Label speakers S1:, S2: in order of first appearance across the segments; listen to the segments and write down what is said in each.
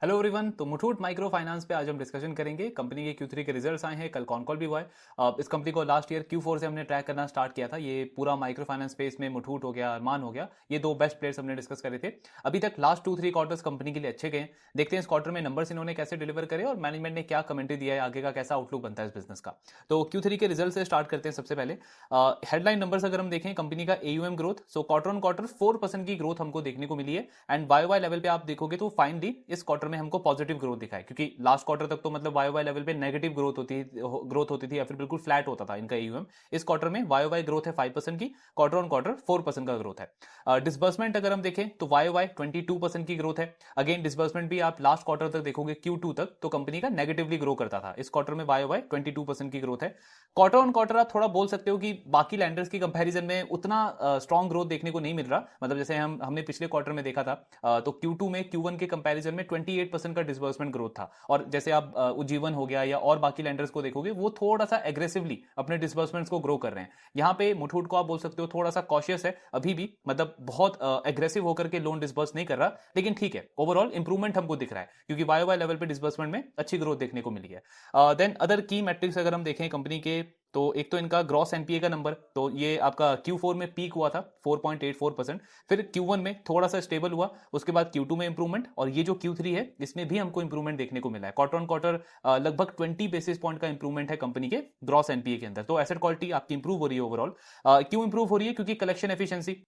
S1: Hello everyone. तो Muthoot micro finance पे आज हम डिस्कशन करेंगे। कंपनी के Q3 के रिजल्ट्स आए हैं, कल कॉन कॉल भी हुआ है। इस कंपनी को लास्ट ईयर Q4 से हमने ट्रैक करना स्टार्ट किया था। ये पूरा माइक्रो फाइनेंस स्पेस में मुथूट हो गया, अरमान हो गया, ये दो बेस्ट प्लेयर्स हमने डिस्कस करे थे। अभी तक लास्ट 2-3 क्वार्टर्स कंपनी के लिए अच्छे गए। देखते हैं इस क्वार्टर में नंबर्स इन्होंने कैसे डिलीवर करे और मैनेजमेंट ने क्या कमेंट्री दिया है, आगे का कैसा आउटलुक बनता है इस बिजनेस का। तो Q3 के रिजल्ट से स्टार्ट करते हैं। सबसे पहले हेडलाइन नंबर्स अगर हम देखें, कंपनी का AUM growth, so quarter on quarter 4% की ग्रोथ हमको देखने को मिली है। एंड वाई लेवल पे आप देखोगे तो फाइनली इस क्वार्टर में हमको पॉजिटिव ग्रोथ दिखा है, क्योंकि लास्ट क्वार्टर तक तो मतलब वाई लेवल पे नेगेटिव ग्रोथ होती थी या फिर बिल्कुल फ्लैट होता था इनका AUM। इस क्वार्टर में वाई ग्रोथ है 5% की, क्वार्टर ऑन क्वार्टर 4% का ग्रोथ है। डिसबर्समेंट अगर हम देखें तो वाई 22% की ग्रोथ है। अगेन डिसबर्समेंट भी आप लास्ट क्वार्टर तक देखोगे Q2 तक तो कंपनी का नेगेटिवली ग्रो करता था। इस क्वार्टर में वाई 22% की ग्रोथ है। क्वार्टर ऑन क्वार्टर आप थोड़ा बोल सकते हो कि बाकी लैंडर्स की कंपैरिजन में उतना स्ट्रॉन्ग ग्रोथ देखने को नहीं मिल रहा। मतलब जैसे हमने पिछले क्वार्टर में देखा था, तो Q2 में Q1 के कंपैरिजन में 28% का डिसबर्समेंट ग्रोथ था। और जैसे आप उज्जीवन हो गया या और बाकी लैंडर्स को देखोगे, वो थोड़ा सा एग्रेसिवली अपने डिसबर्समेंट्स को ग्रो कर रहे हैं। यहाँ पे मुथूट को आप बोल सकते हो थोड़ा सा कॉशियस है अभी भी, मतलब बहुत एग्रेसिव होकर के लोन डिसबर्स नहीं कर रहा, लेकिन ठीक है, ओवरऑल इंप्रूवमेंट हमको दिख रहा है क्योंकि वाई लेवल पे डिसबर्समेंट में अच्छी ग्रोथ देखने को मिली है। देन अदर की मैट्रिक्स अगर हम देखें कंपनी के, तो एक तो इनका ग्रॉस एनपीए का नंबर, तो ये आपका Q4 में पीक हुआ था 4.84%, फिर Q1 में थोड़ा सा स्टेबल हुआ, उसके बाद Q2 में इंप्रूवमेंट, और ये जो Q3 है इसमें भी हमको इंप्रूवमेंट देखने को मिला है। क्वार्टर ऑन क्वार्टर लगभग 20 बेसिस पॉइंट का इंप्रूवमेंट है कंपनी के ग्रॉस एनपीए के अंदर। तो एसेट क्वालिटी आपकी इंप्रूव हो रही है ओवरऑल। क्यों इंप्रूव हो रही है? क्योंकि कलेक्शन एफिशिएंसी,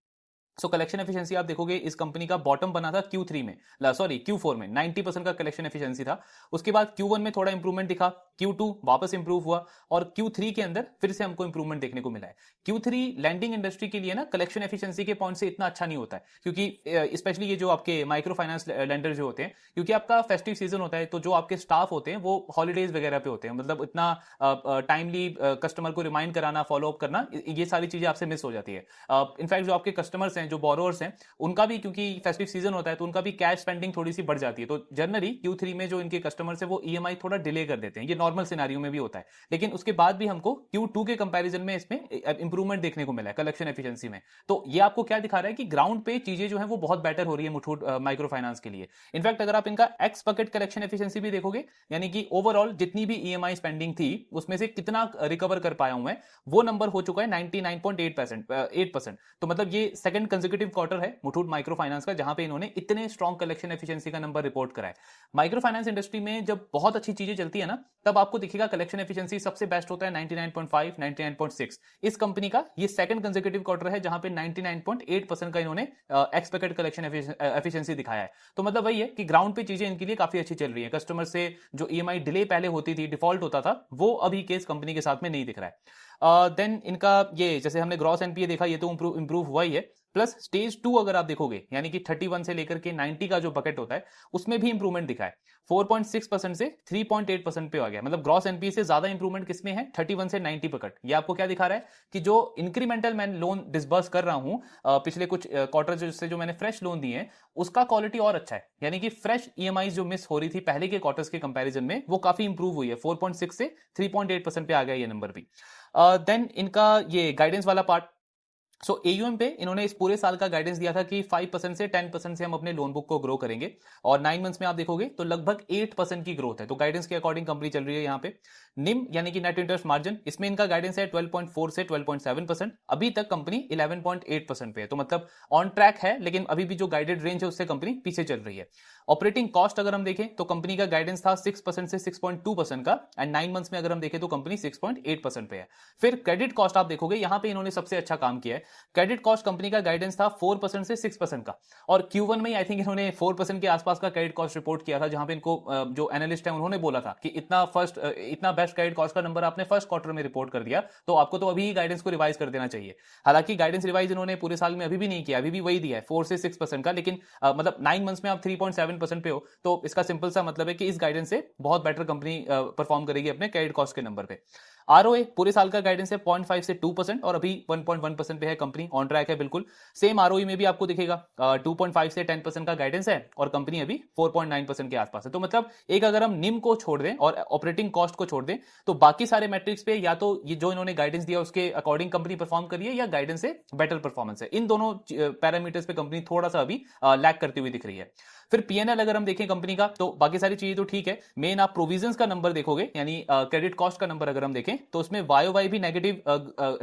S1: सो कलेक्शन एफिशिएंसी आप देखोगे इस कंपनी का बॉटम बना था Q3 में, सॉरी Q4 में 90% का कलेक्शन एफिशिएंसी था। उसके बाद Q1 में थोड़ा इंप्रूवमेंट दिखा, Q2 वापस इंप्रूव हुआ, और Q3 के अंदर फिर से हमको इंप्रूवमेंट देखने को मिला है। Q3 लैंडिंग इंडस्ट्री के लिए ना कलेक्शन एफिशिएंसी के पॉइंट से इतना अच्छा नहीं होता है, क्योंकि स्पेशली ये जो आपके माइक्रो फाइनेंस लेंडर जो होते हैं, क्योंकि आपका फेस्टिव सीजन होता है, तो जो आपके स्टाफ होते हैं वो हॉलीडेज वगैरह पे होते हैं, मतलब इतना टाइमली कस्टमर को रिमाइंड कराना, फॉलो अप करना, ये सारी चीजें आपसे मिस हो जाती है। इनफैक्ट जो आपके कस्टमर्स हैं, जो बोरोअर्स हैं, उनका भी क्योंकि फेस्टिव सीजन होता है तो उनका भी कैश स्पेंडिंग थोड़ी सी बढ़ जाती है। तो जनरली Q3 में जो इनके कस्टमर्स है वो EMI थोड़ा डिले कर देते हैं, ये नॉर्मल सिनेरियो में भी होता है। लेकिन उसके बाद भी हमको Q2 के कंपैरिजन में इसमें इंप्रूवमेंट देखने को मिला है कलेक्शन एफिशिएंसी में। तो ये आपको क्या दिखा रहा है कि ग्राउंड पे चीजें जो है वो बहुत बेटर हो रही है मुथूट माइक्रो फाइनेंस के लिए। इनफैक्ट अगर आप इनका एक्स बकेट कलेक्शन एफिशिएंसी भी देखोगे, यानी कि ओवरऑल जितनी भी EMI स्पेंडिंग थी उसमें से कितना रिकवर कर पाया हूं मैं, वो नंबर हो चुका है 99.8%। तो मतलब ये सेकंड कंसेक्यूटिव क्वार्टर है मुथूट माइक्रो फाइनेंस का जहां पे इन्होंने इतने स्ट्रॉन्ग कलेक्शन एफिशिएंसी का नंबर रिपोर्ट करा है। माइक्रो फाइनेंस इंडस्ट्री में जब बहुत अच्छी चीजें चलती है ना, तब आपको दिखेगा कलेक्शन एफिशिएंसी सबसे बेस्ट होता है 99.5, 99.6। इस कंपनी का ये सेकंड कंसेक्यूटिव क्वार्टर है जहां पे 99.8% का इन्होंने एक्सपेक्टेड कलेक्शन एफिशिएंसी दिखाया है। तो मतलब वही है कि ग्राउंड पे चीजें इनके लिए काफी अच्छी चल रही है। कस्टमर से जो EMI डिले पहले होती थी, डिफॉल्ट होता था, वो अभी केस कंपनी के साथ में नहीं दिख रहा है। देन इनका ये जैसे हमने ग्रॉस एनपीए देखा, ये तो इंप्रूव हुआ ही है, प्लस स्टेज 2 अगर आप देखोगे, यानी कि 31 से लेकर के 90 का जो बकेट होता है उसमें भी इंप्रूवमेंट दिखा है। 4.6% से 3.8% पे आ गया। मतलब ग्रॉस एनपीए से ज्यादा इंप्रूवमेंट किसमें है? 31 से 90 बकेट। ये आपको क्या दिखा रहा है कि जो इंक्रीमेंटल मैं लोन डिसबर्स कर रहा हूं पिछले कुछ क्वार्टर से, जो मैंने फ्रेश लोन दिए हैं, उसका क्वालिटी और अच्छा है। यानी कि फ्रेश EMI जो मिस हो रही थी पहले के क्वार्टर्स के कंपैरिजन में, वो काफी इंप्रूव हुई है। 4.6 से 3.8% पे आ गया ये नंबर भी। देन इनका ये गाइडेंस वाला पार्ट, सो AUM पे इन्होंने इस पूरे साल का गाइडेंस दिया था कि 5% से 10% से हम अपने लोन बुक को ग्रो करेंगे, और 9 मंथ्स में आप देखोगे तो लगभग 8% की ग्रोथ है। तो गाइडेंस के अकॉर्डिंग कंपनी चल रही है। यहाँ पे निम यानी कि नेट इंटरेस्ट मार्जिन, इसमें इनका गाइडेंस है 12.4 से 12.7%। अभी तक कंपनी 11.8% पे है, तो मतलब ऑन ट्रैक है, लेकिन अभी भी जो गाइडेड रेंज है उससे कंपनी पीछे चल रही है। ऑपरेटिंग कॉस्ट अगर हम देखें तो कंपनी का गाइडेंस था 6% से 6.2% का, एंड 9 मंथ्स में अगर हम देखें तो कंपनी 6.8% पे है। फिर क्रेडिट कॉस्ट आप देखोगे, यहां पे इन्होंने सबसे अच्छा काम किया है। क्रेडिट कॉस्ट कंपनी का गाइडेंस था 4% से 6% का, और Q1 में आई थिंक इन्होंने 4% के आसपास का क्रेडिट कॉस्ट रिपोर्ट किया था, जहां पे इनको जो एनालिस्ट है उन्होंने बोला था कि इतना बेस्ट क्रेडिट कॉस्ट का नंबर आपने फर्स्ट क्वार्टर में रिपोर्ट कर दिया, तो आपको तो अभी गाइडेंस को रिवाइज कर देना चाहिए। हालांकि गाइडेंस रिवाइज इन्होंने पूरे साल में अभी भी नहीं किया, अभी भी वही दिया है 4 से 6% का, लेकिन मतलब 9 मंथ्स में आप 3.7% पे हो, तो इसका सिंपल सा मतलब है कि इस गाइडेंस से बहुत बेटर कंपनी परफॉर्म करेगी अपने क्रेडिट कॉस्ट के नंबर पे। ROA पूरे साल का गाइडेंस है 0.5 से 2%, और अभी 1.1% पे है कंपनी, ऑन ट्रैक है बिल्कुल। सेम ROE में भी आपको दिखेगा 2.5 से 10% का गाइडेंस है, और कंपनी अभी 4.9% के आसपास है। तो मतलब एक अगर हम निम को छोड़ दें और ऑपरेटिंग कॉस्ट को छोड़ दें, तो बाकी सारे मैट्रिक्स पे या तो ये जो इन्होंने गाइडेंस दिया उसके अकॉर्डिंग कंपनी परफॉर्म करी है, या गाइडेंस से बेटर परफॉर्मेंस है। इन दोनों पैरामीटर्स पे कंपनी थोड़ा सा अभी लैग करती हुई दिख रही है। फिर पीएनएल अगर हम देखें कंपनी का, तो बाकी सारी चीजें तो ठीक है, मेन आप प्रोविजंस का नंबर देखोगे, यानी क्रेडिट कॉस्ट का नंबर अगर हम देखें तो उसमें वाई वाई भी नेगेटिव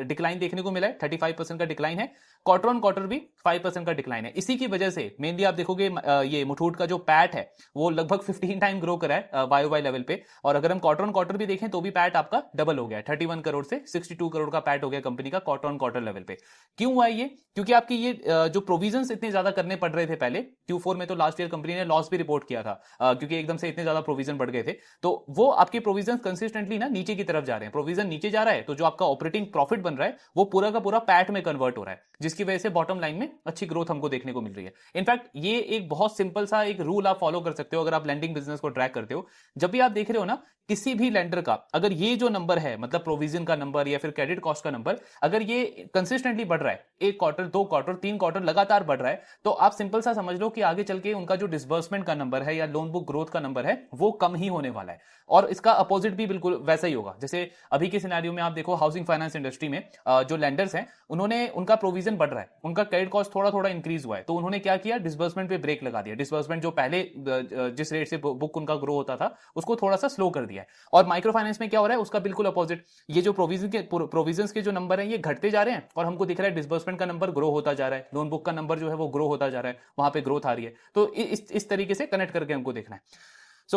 S1: डिक्लाइन देखने को मिला है, 35% का डिक्लाइन है, क्वार्टर ऑन क्वार्टर भी 5% का डिक्लाइन है। इसी की वजह से मेनली आप देखोगे ये मुथूट का जो पैट है वो लगभग 15 टाइम ग्रो करा है वाई वाई लेवल पे, और अगर हम क्वार्टर ऑन क्वार्टर भी देखें तो भी पैट आपका डबल हो गया है, 31 करोड़ से 62 करोड़ का पैट हो गया कंपनी का क्वार्टर ऑन क्वार्टर लेवल पे। क्यों हुआ ये? क्योंकि आपकी ये जो प्रोविजंस इतने ज्यादा करने पड़ रहे थे पहले Q4 में, तो लास्ट ईयर कंपनी ने लॉस भी रिपोर्ट किया था क्योंकि एकदम से इतने ज्यादा प्रोविजन बढ़ गए थे, तो वो आपके प्रोविजन कंसिस्टेंटली ना नीचे की तरफ जा रहे हैं, प्रोविजन नीचे जा रहा है तो जो आपका ऑपरेटिंग प्रॉफिट बन रहा है वो पूरा का पूरा पैट में कन्वर्ट हो रहा है, जिसकी वजह से बॉटम लाइन में अच्छी ग्रोथ हमको देखने को मिल रही है। इनफैक्ट ये एक बहुत सिंपल सा एक रूल आप फॉलो कर सकते हो अगर आप लेंडिंग बिजनेस को ट्रैक करते हो। जब भी आप देख रहे हो ना किसी भी लेंडर का, अगर ये जो नंबर है मतलब प्रोविजन का नंबर या फिर क्रेडिट कॉस्ट का नंबर, अगर ये कंसिस्टेंटली बढ़ रहा है, एक क्वार्टर, दो क्वार्टर, तीन क्वार्टर लगातार बढ़ रहा है, तो आप सिंपल सा समझ लो कि आगे चल के उनका जो डिसबर्समेंट का नंबर है या लोन बुक ग्रोथ का नंबर है वो कम ही होने वाला है। और इसका अपोजिट भी बिल्कुल वैसा ही होगा। जैसे अभी के सिनेरियो में आप देखो हाउसिंग फाइनेंस इंडस्ट्री में जो लेंडर्स हैं उन्होंने, उनका प्रोविजन बढ़ रहा है, उनका क्रेडिट कॉस्ट थोड़ा थोड़ा इंक्रीज हुआ है, तो उन्होंने क्या किया, डिसबर्समेंट पे ब्रेक लगा दिया, डिसबर्समेंट जो पहले जिस रेट से बुक उनका ग्रो होता था उसको थोड़ा सा स्लो कर दिया है। और माइक्रो फाइनेंस में क्या हो रहा है उसका बिल्कुल अपोजिट, ये जो प्रोविजन के जो नंबर है ये घटते जा रहे हैं और हमको दिख रहा है डिसबर्समेंट का नंबर ग्रो होता जा रहा है, लोन बुक का नंबर जो है वो ग्रो होता जा रहा है, वहां पे ग्रोथ आ रही है। तो इस तरीके से कनेक्ट करके हमको देखना है।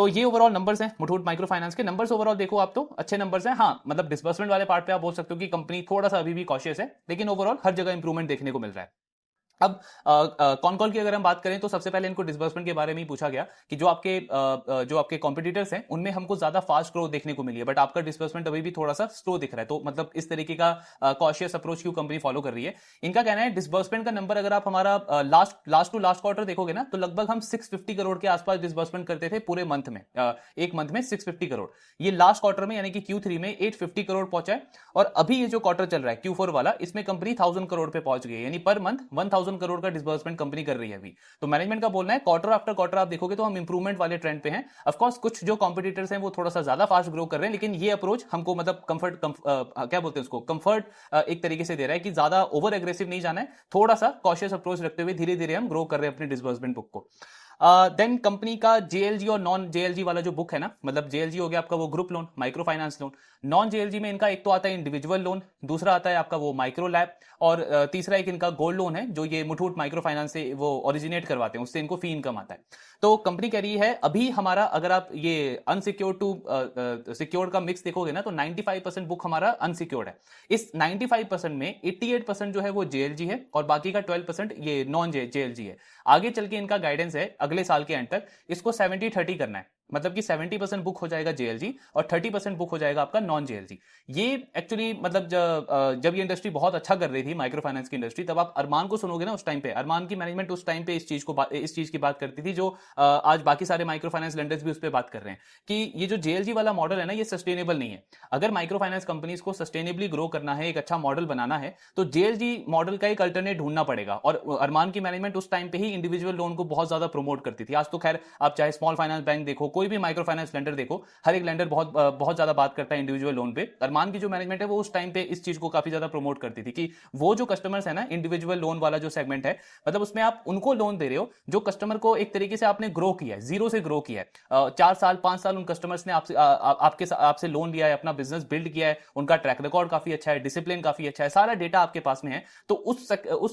S1: ये ओवरऑल नंबर्स हैं मुथूट माइक्रो फाइनेंस के। नंबर्स ओवरऑल देखो आप तो अच्छे नंबर्स हैं, हाँ मतलब डिसबर्समेंट वाले पार्ट पे आप बोल सकते हो कि कंपनी थोड़ा सा अभी भी कॉशियस है, लेकिन ओवरऑल हर जगह इंप्रूवमेंट देखने को मिल रहा है। अब कॉन कॉल की अगर हम बात करें तो सबसे पहले इनको डिसबर्समेंट के बारे में ही पूछा गया कि जो आपके कॉम्पिटिटर्स हैं उनमें हमको ज्यादा फास्ट ग्रोथ देखने को मिली है, बट आपका डिसबर्समेंट अभी भी थोड़ा सा स्लो दिख रहा है, तो मतलब इस तरीके का कॉशियस अप्रोच क्यों कंपनी फॉलो कर रही है। इनका कहना है डिसबर्समेंट का नंबर अगर आप हमारा लास्ट टू लास्ट क्वार्टर देखोगे ना तो लगभग हम 650 करोड़ के आसपास डिसबर्समेंट करते थे पूरे मंथ में, एक मंथ में 650 करोड़। ये लास्ट क्वार्टर में यानी कि Q3 में 850 करोड़ पहुंचा है, और अभी ये जो क्वार्टर चल रहा है Q4 वाला, इसमें कंपनी 1000 करोड़ पे पहुंच गई है, यानी पर मंथ 1000 करोड़ का डिसबर्समेंट कंपनी कर रही है अभी। तो मैनेजमेंट का बोलना है क्वार्टर आफ्टर क्वार्टर आप देखोगे तो हम इंप्रूवमेंट वाले ट्रेंड पे हैं। ऑफ कोर्स कुछ जो कॉम्पिटिटर्स हैं वो थोड़ा सा ज्यादा फास्ट ग्रो कर रहे हैं, लेकिन ये अप्रोच हमको मतलब क्या बोलते हैं उसको, कंफर्ट एक तरीके से दे रहा है कि ज्यादा ओवर एग्रेसिव नहीं जाना है, थोड़ा सा कॉशियस अप्रोच रखते हुए धीरे धीरे हम ग्रो कर रहे हैं अपने डिसबर्समेंट बुक को। देन कंपनी का जेएलजी और नॉन जेएलजी वाला जो बुक है ना, मतलब जेएलजी हो गया आपका वो group loan, micro finance loan, non JLG में इनका एक तो आता है इंडिविजुअल लोन, दूसरा आता है आपका वो माइक्रो लैब, और तीसरा एक इनका गोल्ड लोन है जो ये मुथूट माइक्रो फाइनेंस से वो ओरिजिनेट करवाते हैं, उससे इनको फी इनकम आता है। तो कंपनी कह रही है अभी हमारा, अगर आप ये अनसिक्योर्ड टू सिक्योर्ड का मिक्स देखोगे ना तो 95% बुक हमारा अनसिक्योर्ड है। इस 95% में 88% जो है वो जेएलजी है और बाकी का 12% ये नॉन जेएलजी है। आगे चल के इनका गाइडेंस है अगले साल के एंड तक इसको 70-30 करना है, मतलब कि 70% बुक हो जाएगा जेएलजी और 30% बुक हो जाएगा आपका नॉन जेएलजी। ये एक्चुअली मतलब जब ये इंडस्ट्री बहुत अच्छा कर रही थी माइक्रो फाइनेंस की इंडस्ट्री, तब आप अरमान को सुनोगे ना, उस टाइम पे अरमान की मैनेजमेंट उस टाइम पे इस चीज की बात करती थी, जो आज बाकी सारे माइक्रो फाइनेंस लेंडर्स भी उस पर बात कर रहे हैं कि ये जो जेएलजी वाला मॉडल है ना ये सस्टेनेबल नहीं है। अगर माइक्रो फाइनेंस कंपनीज को सस्टेनेबली ग्रो करना है, एक अच्छा मॉडल बनाना है, तो जेएलजी मॉडल का एक अल्टरनेट ढूंढना पड़ेगा। और अरमान की मैनेजमेंट उस टाइम पे ही इंडिविजुअल लोन को बहुत ज्यादा प्रमोट करती थी। आज तो खैर आप चाहे स्मॉल फाइनेंस बैंक देखो, कोई भी माइक्रो फाइनेंस लेंडर देखो, हर एक लेंडर बहुत ज्यादा बात करता है इंडिविजुअल लोन पे। अरमान की जो मैनेजमेंट है वो उस टाइम पे इस चीज को काफी ज्यादा प्रमोट करती थी कि वो जो कस्टमर्स है ना, इंडिविजुअल लोन वाला जो सेगमेंट है, मतलब उसमें आप उनको लोन दे रहे हो जो कस्टमर को एक तरीके से आपने ग्रो किया है, जीरो से ग्रो किया है। 4 साल 5 साल उन कस्टमर्स ने आपसे लोन लिया है, अपना बिजनेस बिल्ड किया है, उनका ट्रैक रिकॉर्ड काफी अच्छा है, डिसिप्लिन काफी अच्छा है, सारा डेटा आपके पास में है। तो उस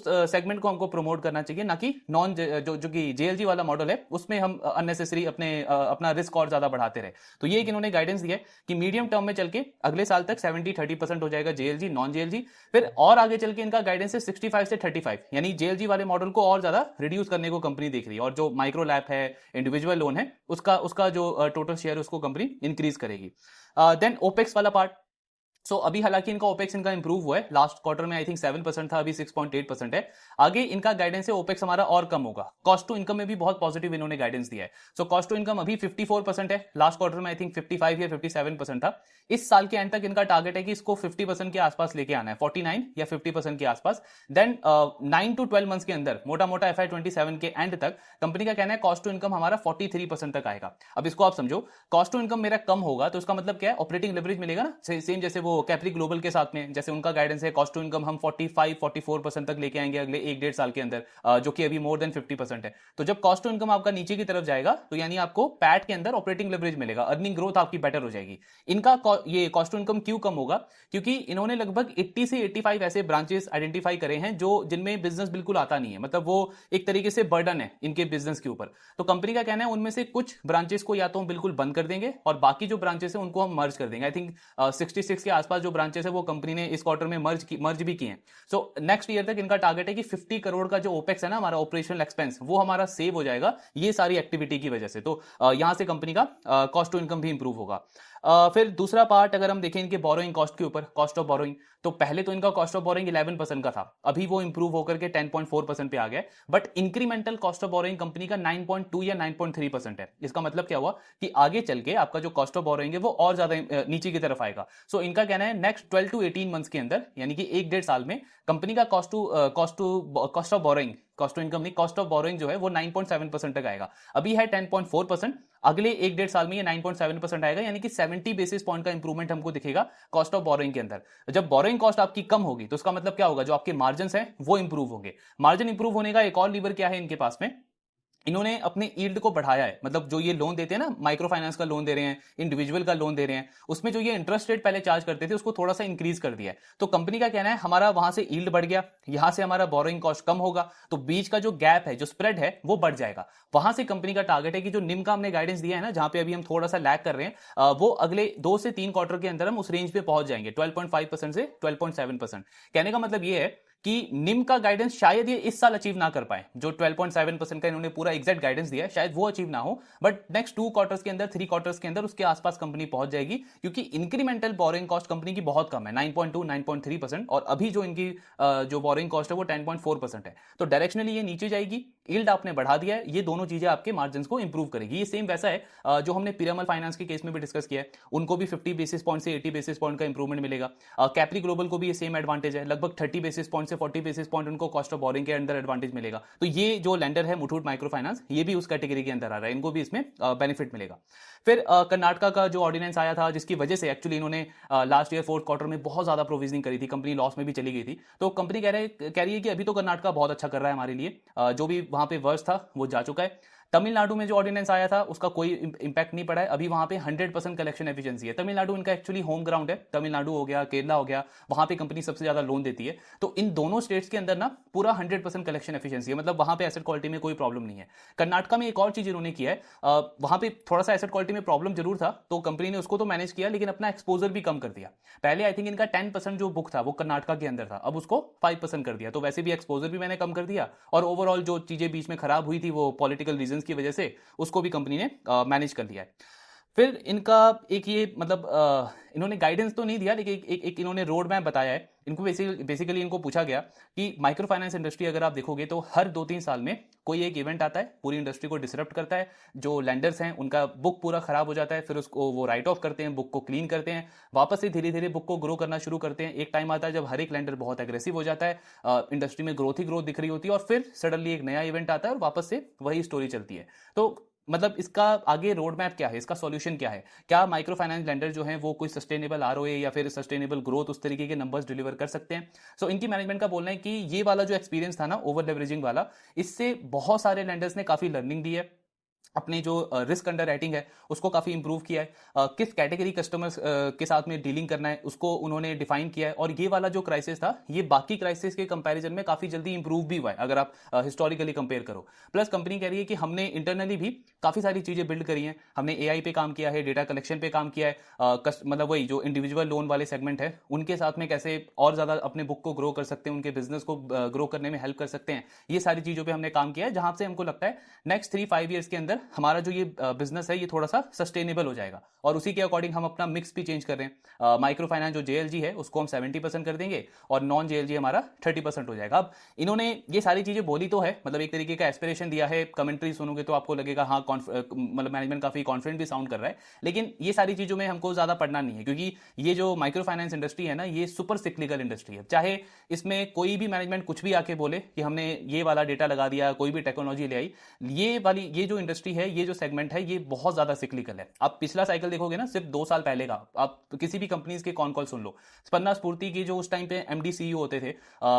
S1: सेगमेंट को हमको प्रमोट करना चाहिए, ना कि नॉन जो कि जेएलजी वाला मॉडल है उसमें हम अननेसेसरी अपना रिस्क और ज्यादा बढ़ाते रहे। तो ये एक इन्होंने गाइडेंस दिया है कि मीडियम टर्म में चल के अगले साल तक 70-30% हो जाएगा जेएलजी नॉन जेएलजी, फिर और आगे चल के इनका गाइडेंस है 65 से 35, यानी जेएलजी वाले मॉडल को और ज्यादा रिड्यूस करने को कंपनी देख रही है, और जो माइक्रो लैब है, इंडिविजुअल लोन है, उसका जो टोटल शेयर उसको कंपनी इंक्रीज करेगी। देन ओपेक्स वाला पार्ट, अभी हालांकि इनका ओपेक्स इनका इंप्रूव हुआ है, लास्ट क्वार्टर में आई थिंक 7% था, अभी 6.8% है। आगे इनका गाइडेंस है ओपेक्स हमारा और कम होगा। कॉस्ट टू इनकम में भी बहुत पॉजिटिव इन्होंने गाइडेंस दिया है। कॉस्ट टू इनकम अभी 54% है, लास्ट क्वार्टर में आई थिंक 55 या 57% था। इस साल के एंड तक इनका टारगेट है कि इसको 50% के आसपास लेके आना है, 49 या 50% के आसपास। देन 9 to 12 मंथ्स के अंदर मोटा मोटा FY27 के एंड तक कंपनी का कहना है कॉस्ट टू इनकम हमारा 43% तक आएगा। अब इसको आप समझो, कॉस्ट टू इनकम मेरा कम होगा तो इसका मतलब क्या है, ऑपरेटिंग लेवरेज मिलेगा ना, सेम जैसे वो कैप्री ग्लोबल के साथ में, जैसे उनका गाइडेंस है कॉस्ट टू इनकम हम 45-44% तक लेके आएंगे अगले 1-1.5 साल के अंदर, जो कि अभी मोर देन 50% है। तो जब कॉस्ट टू इनकम आपका नीचे की तरफ जाएगा तो यानी आपको पैट के अंदर ऑपरेटिंग लेवरेज मिलेगा, अर्निंग ग्रोथ आपकी बेटर हो जाएगी। इनका ये कॉस्ट टू इनकम क्यों कम होगा? क्योंकि इन्होंने लगभग 80 से 85 ऐसे ब्रांचेस आइडेंटिफाई करे हैं जो जिनमें बिजनेस बिल्कुल आता नहीं है, मतलब वो एक तरीके से बर्डन है इनके बिजनेस के ऊपर। तो कंपनी का कहना है उनमें से कुछ ब्रांचेस को या तो हम बिल्कुल बंद कर देंगे और बाकी जो ब्रांचेस है उनको हम मर्ज कर देंगे। आई थिंक 66 के आसपास जो ब्रांचेस है वो कंपनी ने इस क्वार्टर में मर्ज भी किए हैं। सो नेक्स्ट ईयर तक इनका टारगेट है कि 50 करोड़ का जो ओपेक्स है ना, हमारा ऑपरेशनल एक्सपेंस, वो हमारा सेव हो जाएगा ये सारी एक्टिविटी की वजह से। तो यहां से कंपनी का कॉस्ट टू इनकम भी इंप्रूव होगा। फिर दूसरा पार्ट अगर हम देखें इनके बोरोइंग कॉस्ट के ऊपर, कॉस्ट ऑफ बोरोइंग, तो पहले तो इनका कॉस्ट ऑफ बोरोइंग 11% का था, अभी वो इंप्रूव होकर के 10.4% पे आ गया। But incremental cost of borrowing company का 9.2 या 9.3% है। इसका मतलब क्या हुआ कि आगे चल के आपका जो कॉस्ट ऑफ बोरोइंग है वो और ज्यादा नीचे की तरफ आएगा। सो इनका कहना है नेक्स्ट 12 to 18 मंथ्स के अंदर, यानी कि 1-1.5 साल में कंपनी का cost of borrowing, cost to income नहीं, कॉस्ट ऑफ बोरोइंग जो है वो 9.7% तक आएगा। अभी है 10.4%, अगले 1-1.5 साल में ये 9.7% आएगा, यानी कि 70 बेसिस पॉइंट का इंप्रूवमेंट हमको दिखेगा कॉस्ट ऑफ बोरोइंग के अंदर। जब बोरोइंग कॉस्ट आपकी कम होगी तो उसका मतलब क्या होगा, जो आपके मार्जिन हैं वो इंप्रूव होंगे। मार्जिन इंप्रूव होने का एक और लीवर क्या है इनके पास में, इन्होंने अपने यील्ड को बढ़ाया है। मतलब जो ये लोन देते हैं ना, माइक्रो फाइनेंस का लोन दे रहे हैं, इंडिविजुअल का लोन दे रहे हैं, उसमें जो ये इंटरेस्ट रेट पहले चार्ज करते थे उसको थोड़ा सा इंक्रीज कर दिया है। तो कंपनी का कहना है हमारा वहां से यील्ड बढ़ गया, यहां से हमारा बोरोइंग कॉस्ट कम होगा, तो बीच का जो गैप है, जो स्प्रेड है, वो बढ़ जाएगा। वहां से कंपनी का टारगेट है कि जो निम का हमने गाइडेंस दिया है ना, जहां पे अभी हम थोड़ा सा लैग कर रहे हैं, वो अगले 2 से 3 क्वार्टर के अंदर हम उस रेंज पे पहुंच जाएंगे, 12.5% से 12.7%। कहने का मतलब ये है कि निम का गाइडेंस शायद ये इस साल अचीव ना कर पाए, जो 12.7% का इन्होंने पूरा एग्जैक्ट गाइडेंस दिया है, शायद वो अचीव ना हो, बट नेक्स्ट 2 क्वार्टर्स के अंदर, 3 क्वार्टर्स के अंदर उसके आसपास कंपनी पहुंच जाएगी, क्योंकि इंक्रीमेंटल बोरिंग कॉस्ट कंपनी की बहुत कम है, 9.2-9.3%, और अभी जो इनकी जो बोरिंग कॉस्ट है वो 10.4% है। तो डायरेक्शनली ये नीचे जाएगी, यील्ड आपने बढ़ा दिया है, ये दोनों चीजें आपके मार्जिन को इंप्रूव करेगी। ये सेम वैसा है जो हमने पिरामल फाइनेंस के केस में भी डिस्कस किया है, उनको भी 50 बेसिस पॉइंट से 80 बेसिस पॉइंट का इंप्रूवमेंट मिलेगा। कैप्री ग्लोबल को भी ये सेम एडवांटेज है, लगभग 30 बेसिस पॉइंट से 40 बेसिस पॉइंट उनको कॉस्ट ऑफ बोरिंग के अंदर एडवांटेज मिलेगा। तो ये जो लेंडर है मुथूट माइक्रो फाइनेंस, ये भी उस कैटेगरी के अंदर आ रहा है, इनको भी इसमें बेनिफिट मिलेगा। फिर कर्नाटका का जो ऑर्डिनेंस आया था, जिसकी वजह से एक्चुअली इन्होंने लास्ट ईयर 4th क्वार्टर में बहुत ज्यादा प्रोविजनिंग करी थी, कंपनी लॉस में भी चली गई थी। तो कंपनी कह रही है कि अभी तो कर्नाटका बहुत अच्छा कर रहा है हमारे लिए, जो भी वहां पे वर्ष था वो जा चुका है। तमिलनाडु में जो ऑर्डिनेंस आया था उसका कोई इंपैक्ट नहीं पड़ा है, अभी वहां पे 100% कलेक्शन एफिशिएंसी है। तमिलनाडु इनका एक्चुअली होम ग्राउंड है, तमिलनाडु हो गया, केरला हो गया, वहां पे कंपनी सबसे ज्यादा लोन देती है। तो इन दोनों स्टेट्स के अंदर ना पूरा 100% कलेक्शन एफिशिएंसी है, मतलब वहां पे एसेट क्वालिटी में कोई प्रॉब्लम नहीं है। कर्नाटका में एक और चीज इन्होंने किया है, वहां पे थोड़ा सा एसेट क्वालिटी में प्रॉब्लम जरूर था, तो कंपनी ने उसको तो मैनेज किया, लेकिन अपना एक्सपोजर भी कम कर दिया। पहले आई थिंक इनका 10% जो बुक था वो कर्नाटका के अंदर था, अब उसको 5% कर दिया। तो वैसे भी एक्सपोजर भी मैंने कम कर दिया, और ओवरऑल जो चीजें बीच में खराब हुई थी वो पॉलिटिकल रीजन की वजह से उसको भी कंपनी ने मैनेज कर लिया है। फिर इनका एक ये मतलब इन्होंने गाइडेंस तो नहीं दिया, लेकिन एक इन्होंने रोड मैप बताया है। इनको बेसिकली इनको पूछा गया कि माइक्रो फाइनेंस इंडस्ट्री अगर आप देखोगे तो हर 2-3 साल में कोई एक इवेंट आता है, पूरी इंडस्ट्री को डिसरप्ट करता है, जो लेंडर्स हैं उनका बुक पूरा खराब हो जाता है, फिर उसको वो राइट ऑफ करते हैं, बुक को क्लीन करते हैं, वापस से धीरे धीरे बुक को ग्रो करना शुरू करते हैं। एक टाइम आता है जब हर एक लेंडर बहुत एग्रेसिव हो जाता है, इंडस्ट्री में ग्रोथ ही ग्रोथ दिख रही होती है, और फिर सडनली एक नया इवेंट आता है और वापस से वही स्टोरी चलती है। तो मतलब इसका आगे रोड मैप क्या है, इसका सॉल्यूशन क्या है? क्या माइक्रो फाइनेंस लेंडर जो हैं वो कोई सस्टेनेबल आरओए या फिर सस्टेनेबल ग्रोथ उस तरीके के नंबर्स डिलीवर कर सकते हैं? सो इनकी मैनेजमेंट का बोलना है कि ये वाला जो एक्सपीरियंस था ना, ओवर लेवरेजिंग वाला, इससे बहुत सारे लेंडर्स ने काफी लर्निंग दी है, अपने जो रिस्क अंडर राइटिंग है उसको काफी इंप्रूव किया है, किस कैटेगरी कस्टमर्स के साथ में डीलिंग करना है उसको उन्होंने डिफाइन किया है, और ये वाला जो क्राइसिस था ये बाकी क्राइसिस के कंपैरिजन में काफी जल्दी इंप्रूव भी हुआ है अगर आप हिस्टोरिकली कंपेयर करो। प्लस कंपनी कह रही है कि हमने इंटरनली भी काफी सारी चीजें बिल्ड करी हैं, हमने एआई पे काम किया है, डेटा कलेक्शन पे काम किया है, मतलब वही जो इंडिविजुअल लोन वाले सेगमेंट है उनके साथ में कैसे और ज्यादा अपने बुक को ग्रो कर सकते हैं, उनके बिजनेस को ग्रो करने में हेल्प कर सकते हैं, ये सारी चीजों पर हमने काम किया है, जहां से हमको लगता है नेक्स्ट 3-5 ईयर्स के अंदर हमारा जो ये बिजनेस है ये थोड़ा सा सस्टेनेबल हो जाएगा। और उसी के अकॉर्डिंग हम अपना मिक्स भी चेंज कर रहे हैं, माइक्रो फाइनेंस जो जेएलजी है उसको हम 70% कर देंगे और नॉन जेएलजी हमारा 30% हो जाएगा। अब इन्होंने ये सारी चीजें बोली तो है, मतलब एक तरीके का एस्पिरेशन दिया है, कमेंट्री सुनोगे तो आपको लगेगा हाँ मतलब मैनेजमेंट काफी कॉन्फिडेंट भी साउंड कर रहा है, लेकिन ये सारी चीजों में हमको ज्यादा पढ़ना नहीं है, क्योंकि ये जो माइक्रो फाइनेंस इंडस्ट्री है ना ये सुपर सिक्लिकल इंडस्ट्री है। चाहे इसमें कोई भी मैनेजमेंट कुछ भी आके बोले कि हमने ये वाला डेटा लगा दिया, कोई भी टेक्नोलॉजी ले आई, ये जो इंडस्ट्री है, ये जो सेगमेंट है ये बहुत ज्यादा सिक्लिकल है। आप पिछला साइकिल देखोगे ना, सिर्फ 2 साल पहले का, आप किसी भी कंपनीज के कॉन कॉल सुन लो, स्पन्ना स्फूर्ति की जो उस टाइम पे एमडी सीईओ होते थे,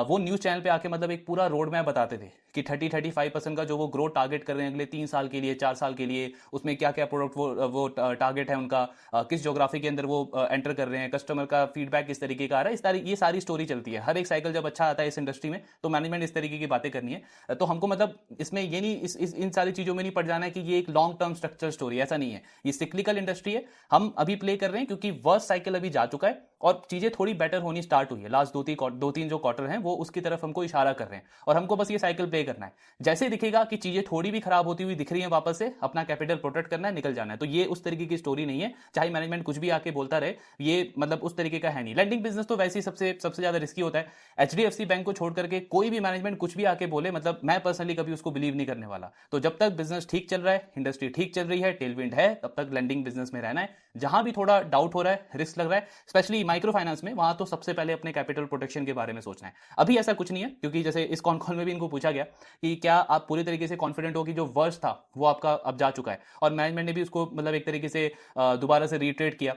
S1: वो न्यूज चैनल पे आके मतलब एक पूरा रोड मैप बताते थे कि 30-35% का जो वो ग्रोथ टारगेट कर रहे हैं अगले 3 साल के लिए, 4 साल के लिए, उसमें क्या क्या प्रोडक्ट वो टारगेट है उनका, किस ज्योग्राफी के अंदर वो एंटर कर रहे हैं, कस्टमर का फीडबैक किस तरीके का आ रहा है, ये सारी स्टोरी चलती है। हर एक साइकिल जब अच्छा आता है इस इंडस्ट्री में तो मैनेजमेंट इस तरीके की बातें करनी है। तो हमको मतलब इसमें ये नहीं, इन सारी चीजों में नहीं पड़ जाना है कि ये एक लॉन्ग टर्म स्ट्रक्चर स्टोरी, ऐसा नहीं है। ये सिक्लिकल इंडस्ट्री है, हम अभी प्ले कर रहे हैं क्योंकि वर्स्ट साइकिल अभी जा चुका है और चीजें थोड़ी बेटर होनी स्टार्ट हुई है। लास्ट 2-3 जो क्वार्टर हैं वो उसकी तरफ हमको इशारा कर रहे हैं और हमको बस ये साइकिल प्ले करना है। जैसे दिखेगा कि चीजें थोड़ी भी खराब होती हुई दिख रही हैं, वापस से अपना कैपिटल प्रोटेक्ट करना है, निकल जाना है। तो ये उस तरीके की स्टोरी नहीं है, चाहे मैनेजमेंट कुछ भी आके बोलता रहे, ये मतलब उस तरीके का है नहीं। लैंडिंग बिजनेस तो वैसे ही सबसे ज्यादा रिस्की होता है। एचडीएफसी बैंक को छोड़ करके कोई भी मैनेजमेंट कुछ भी आके बोले, मतलब मैं पर्सनली कभी उसको बिलीव नहीं करने वाला। तो जब तक बिजनेस ठीक चल रहा है, इंडस्ट्री ठीक चल रही है, टेलविंड है, तब तक लैंडिंग बिजनेस में रहना है। जहां भी थोड़ा डाउट हो रहा है, रिस्क लग रहा है, स्पेशली माइक्रो फाइनेंस में, वहां तो सबसे पहले अपने कैपिटल प्रोटेक्शन के बारे में सोचना है। अभी ऐसा कुछ नहीं है, क्योंकि जैसे इस कॉन कॉल में भी इनको पूछा गया कि क्या आप पूरी तरीके से कॉन्फिडेंट हो कि जो वर्स्ट था वो आपका अब जा चुका है, और मैनेजमेंट ने भी उसको मतलब एक तरीके से दोबारा से रीट्रेट किया।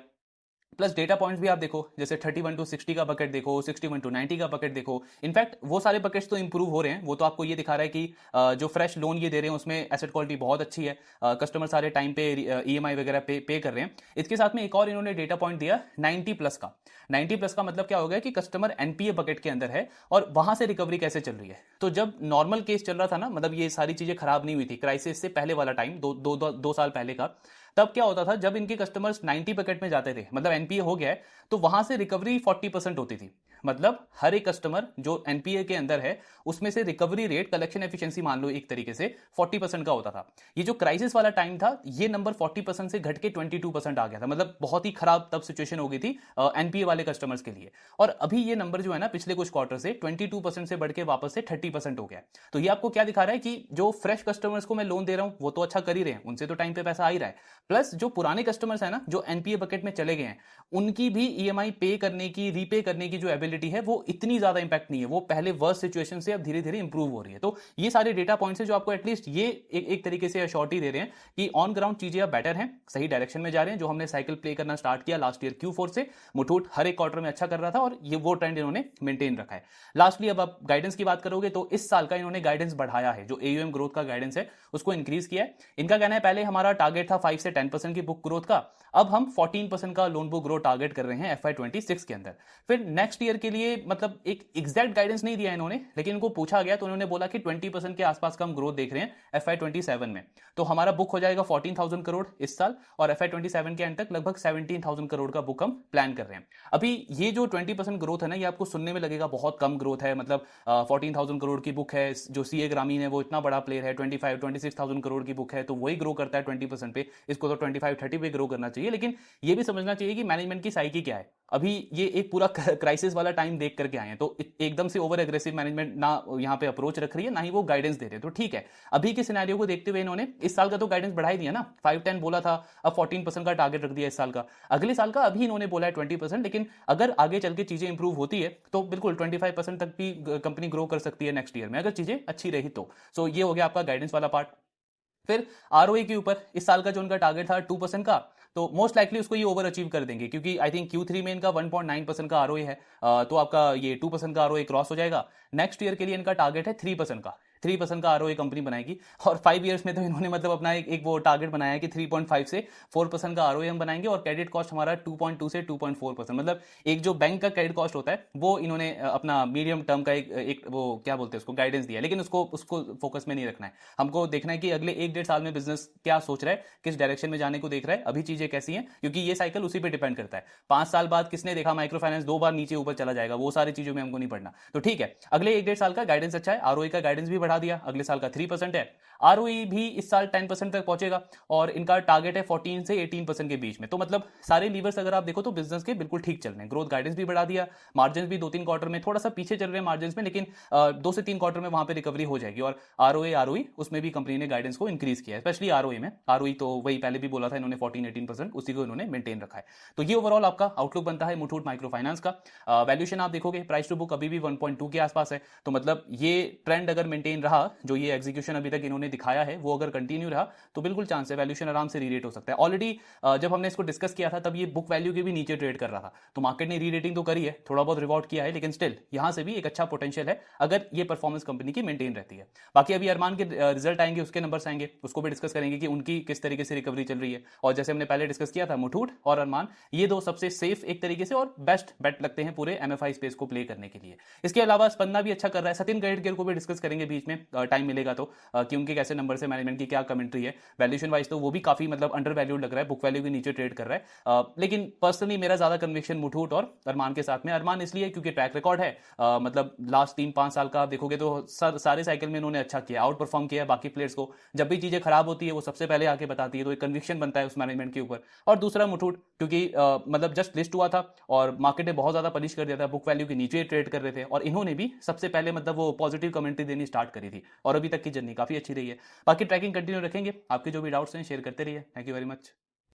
S1: प्लस डेटा पॉइंट्स भी आप देखो, जैसे 31-60 का बकेट देखो, 61-90 का बकेट देखो। इनफैक्ट वो सारे बकेट्स तो इंप्रूव हो रहे हैं, वो तो आपको ये दिखा रहा है कि जो फ्रेश लोन ये दे रहे हैं उसमें एसेट क्वालिटी बहुत अच्छी है, कस्टमर सारे टाइम पे ईएमआई वगैरह पे कर रहे हैं। इसके साथ में एक और इन्होंने डेटा पॉइंट दिया 90+ का। 90+ का मतलब क्या हो गया कि कस्टमर एनपीए बकेट के अंदर है और वहां से रिकवरी कैसे चल रही है। तो जब नॉर्मल केस चल रहा था ना, मतलब ये सारी चीजें खराब नहीं हुई थी, क्राइसिस से पहले वाला टाइम, 2 साल पहले का, तब क्या होता था जब इनके कस्टमर्स 90 बकेट में जाते थे, मतलब एनपीए हो गया है, तो वहां से रिकवरी 40% होती थी। मतलब हर एक कस्टमर जो एनपीए के अंदर है उसमें से रिकवरी रेट, कलेक्शन एफिशिएंसी मान लो एक तरीके से 40% का होता था। ये जो क्राइसिस वाला टाइम था, ये नंबर 40% से घट के 22% आ गया था। मतलब बहुत ही खराब तब सिचुएशन हो गई थी एनपीए वाले कस्टमर्स के लिए। और अभी ये नंबर जो है ना, पिछले कुछ क्वार्टर से 22% से बढ़ के वापस से 30% हो गया। तो ये आपको क्या दिखा रहा है कि जो फ्रेश कस्टमर्स को मैं लोन दे रहा हूं वो तो अच्छा कर ही रहे हैं, उनसे तो टाइम पे पैसा आ ही रहा है। प्लस जो पुराने कस्टमर्स है ना, जो एनपीए बकेट में चले गए हैं, उनकी भी ईएमआई पे करने की, रीपे करने की जो एबिलिटी है वो इतनी ज्यादा इंपैक्ट नहीं है, वो पहले वर्स्ट सिचुएशन से अब धीरे धीरे इंप्रूव हो रही है। तो ये सारे डेटा पॉइंट्स है जो आपको एटलीस्ट ये एक तरीके से अश्योरिटी दे रहे हैं कि ऑन ग्राउंड चीजें अब बेटर हैं, सही डायरेक्शन में जा रहे हैं। जो हमने साइकिल प्ले करना स्टार्ट किया लास्ट ईयर Q4 से, मुथूट हर एक क्वार्टर में अच्छा कर रहा था और ये वो ट्रेंड इन्होंने मेंटेन रखा है। लास्टली अब आप गाइडेंस की बात करोगे तो इस साल का इन्होंने गाइडेंस बढ़ाया है, जो एयूएम ग्रोथ का गाइडेंस है उसको इंक्रीज किया है। इनका कहना है पहले हमारा टारगेट था 5 से 10% की बुक ग्रोथ का, अब हम 14% का लोन बुक ग्रोथ टारगेट कर रहे हैं FY26 के अंदर। फिर नेक्स्ट ईयर के लिए मतलब एक एग्जैक्ट गाइडेंस नहीं दिया इन्होंने, लेकिन इनको पूछा गया तो उन्होंने बोला कि 20% के आसपास का हम ग्रोथ देख रहे हैं FY27 में। तो हमारा बुक हो जाएगा 14,000 करोड़ इस साल, और FY27 के एंड तक लगभग 17,000 करोड़ का बुक हम प्लान कर रहे हैं। अभी ये जो 20% ग्रोथ है ना, ये आपको सुनने में लगेगा बहुत कम ग्रोथ है, मतलब 14,000 करोड़ की बुक है, जो सीए ग्रामीण है वो इतना बड़ा प्लेयर है, 26,000 करोड़ की बुक है, तो वही ग्रो करता है 20% पे, इसको तो 25-30 पे ग्रो करना चाहिए। लेकिन ये भी समझना चाहिए कि मैनेजमेंट की साइकी क्या है। अभी ये एक पूरा क्राइसिस वाला टाइम देख करके आए हैं, तो एकदम से ओवर एग्रेसिव मैनेजमेंट ना यहाँ पे अप्रोच रख रही है, ना ही वो गाइडेंस दे रहे हैं। तो ठीक है, अभी के सिनेरियो को देखते हुए इन्होंने इस साल का तो गाइडेंस बढ़ा ही दिया ना, 5-10 बोला था, अब 14% का टारगेट रख दिया इस साल का। अगले साल का अभी इन्होंने बोला है 20%, लेकिन अगर आगे चल के चीजें इंप्रूव होती है तो बिल्कुल 25% तक भी कंपनी ग्रो कर सकती है नेक्स्ट ईयर में, अगर चीजें अच्छी रही तो। सो ये हो गया आपका गाइडेंस वाला पार्ट। फिर आरओए के ऊपर इस साल का जो उनका टारगेट था 2% का, तो मोस्ट लाइकली उसको ये ओवर अचीव कर देंगे, क्योंकि आई थिंक Q3 में इनका 1.9% का आरओए है, तो आपका ये 2% का आरओए क्रॉस हो जाएगा। नेक्स्ट ईयर के लिए इनका टारगेट है 3% का, 3% का आरओए कंपनी बनाएगी। और 5 इयर्स में तो इन्होंने मतलब अपना एक वो टारगेट बनाया है कि 3.5 से 4% का आरओए हम बनाएंगे, और क्रेडिट कॉस्ट हमारा 2.2 से 2.4%। मतलब एक जो बैंक का क्रेडिट कॉस्ट होता है वो इन्होंने अपना मीडियम टर्म का एक वो क्या बोलते हैं उसको, गाइडेंस दिया है। लेकिन उसको फोकस में नहीं रखना है, हमको देखना है कि अगले 1-1.5 साल में बिजनेस क्या सोच रहा है, किस डायरेक्शन में जाने को देख रहा है, अभी चीजें कैसी हैं, क्योंकि ये साइकिल उसी पे डिपेंड करता है। 5 साल बाद किसने देखा माइक्रो फाइनेंस 2 बार नीचे ऊपर चला जाएगा, वो सारी चीजों में हमको नहीं पड़ना। तो ठीक है, अगले 1-1.5 साल का गाइडेंस अच्छा है, आरओए का गाइडेंस भी बढ़ा दिया, अगले साल का 3% है, आरओई भी इस साल 10% तक पहुंचेगा, और इनका टारगेट है 14 से 18% के बीच में। तो मतलब सारे लीवर्स अगर आप देखो तो बिजनेस के बिल्कुल ठीक चल रहे हैं। ग्रोथ गाइडेंस भी बढ़ा दिया, मार्जिन भी 2-3 क्वार्टर में थोड़ा सा पीछे चल रहे हैं मार्जिन में, लेकिन 2 से 3 क्वार्टर में वहां पे रिकवरी हो जाएगी। और आरओई उसमें भी कंपनी ने गाइडेंस को इंक्रीज किया है, स्पेशली आरओई में। आरओई तो वही पहले भी बोला था इन्होंने 14-18%, उसी को इन्होंने मेंटेन रखा है। तो ये ओवरऑल आपका आउटलुक बनता है मुथूट माइक्रो फाइनेंस का। वैल्यूएशन आप देखोगे प्राइस टू बुक अभी भी 1.2 के आसपास है, तो मतलब ये ट्रेंड अगर मेंटेन मेंटेन रहा, जो ये एग्जीक्यूशन अभी तक इन्होंने दिखाया है वो अगर कंटिन्यू रहा तो बिल्कुल चांस है वैल्यूएशन आराम से रीरेट हो सकता है। ऑलरेडी जब हमने इसको डिस्कस किया था तब ये बुक वैल्यू के भी नीचे ट्रेड कर रहा था, तो मार्केट ने रीरेटिंग तो करी है, थोड़ा बहुत रिवॉर्ड किया है, लेकिन स्टिल यहां से भी एक अच्छा पोटेंशियल है अगर ये परफॉर्मेंस कंपनी की मेंटेन रहती है। बाकी अभी अरमान के रिजल्ट आएंगे, उसके नंबर्स आएंगे, उसको भी डिस्कस करेंगे कि उनकी किस तरीके से रिकवरी चल रही है। और जैसे हमने पहले डिस्कस किया था, मुथूट और अरमान ये दो सबसे सेफ एक तरीके से और बेस्ट बेट लगते हैं पूरे एमएफआई स्पेस को प्ले करने के लिए। इसके अलावा स्पंदना भी अच्छा कर रहा है, सचिन गहेड़कर को भी डिस्कस करेंगे बीच में टाइम मिलेगा तो, कि उनके कैसे नंबर से, मैनेजमेंट की क्या कमेंट्री है। वैल्यूएशन वाइज तो वो भी काफी मतलब अंडर वैल्यूड लग रहा है, बुक वैल्यू के नीचे ट्रेड कर रहा है। लेकिन पर्सनली मेरा ज्यादा कन्विक्शन मुथूट और अरमान के साथ में। अरमान इसलिए क्योंकि ट्रैक रिकॉर्ड है, मतलब लास्ट 3-5 साल का आप देखोगे तो सारे साइकिल में इन्होंने अच्छा किया, आउट परफॉर्म किया है बाकी प्लेयर्स को। जब भी चीजें खराब होती है वो सबसे पहले आके बताती है, तो एक कन्विक्शन बनता है उस मैनेजमेंट के ऊपर। और दूसरा मुथूट क्योंकि मतलब जस्ट लिस्ट हुआ था और मार्केट ने बहुत ज्यादा पनिश कर दिया था, बुक वैल्यू के नीचे ट्रेड कर रहे थे, और इन्होंने भी सबसे पहले मतलब वो पॉजिटिव कमेंट्री देनी स्टार्ट करी थी, और अभी तक की जर्नी काफी अच्छी रही है। बाकी ट्रैकिंग कंटिन्यू रखेंगे, आपके जो भी डाउट्स हैं शेयर करते रहिए। Thank you very much.